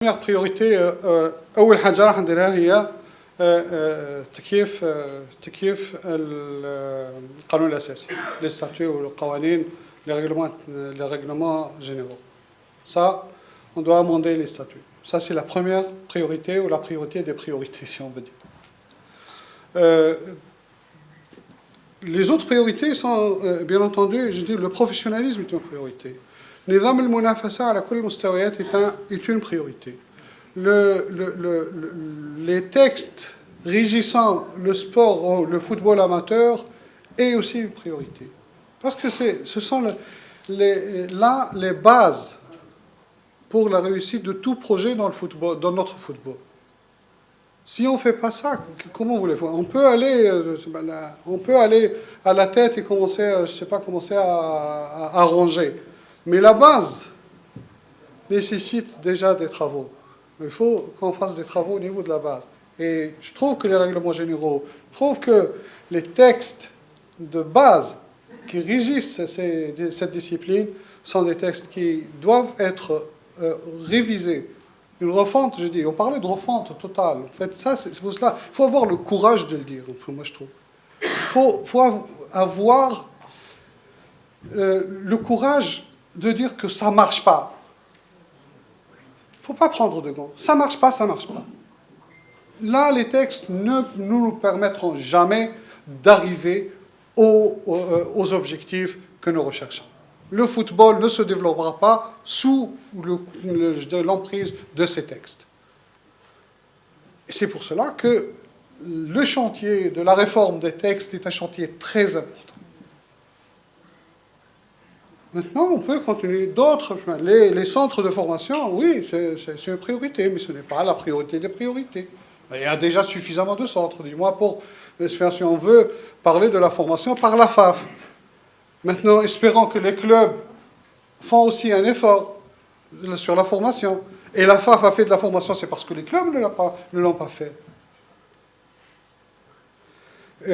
première priorité أول حاجة راح نديرها هي تكييف القانون الأساسي les statuts والقوانين les règlements généraux. Ça, on doit amender les statuts. Ça, c'est la première priorité ou la priorité des priorités, si on veut dire. Les autres priorités sont, bien entendu, je dis, le professionnalisme est une priorité. نظام المنافسة على كل المستويات est une priorité. Les textes régissant le sport ou le football amateur est aussi une priorité. Parce que ce sont les bases pour la réussite de tout projet dans le football, dans notre football. Si on ne fait pas ça, comment vous voulez faire? On peut aller à la tête et commencer à ranger. Mais la base nécessite déjà des travaux. Il faut qu'on fasse des travaux au niveau de la base. Et je trouve que les règlements généraux, je trouve que les textes de base qui régissent cette discipline sont des textes qui doivent être révisés. Une refonte, je dis, on parlait de refonte totale. En fait, ça, c'est pour cela, il faut avoir le courage de le dire, moi je trouve. Il faut avoir le courage de dire que ça ne marche pas. Il ne faut pas prendre de gants. Ça ne marche pas, ça ne marche pas. Là, les textes ne nous permettront jamais d'arriver aux objectifs que nous recherchons. Le football ne se développera pas sous l'emprise de ces textes. Et c'est pour cela que le chantier de la réforme des textes est un chantier très important. Maintenant, on peut continuer d'autres chemins. Les centres de formation, oui, c'est une priorité, mais ce n'est pas la priorité des priorités. Il y a déjà suffisamment de centres, du moins pour si on veut parler de la formation par la FAF. Maintenant, espérons que les clubs font aussi un effort sur la formation. Et la FAF a fait de la formation, c'est parce que les clubs ne l'ont pas fait.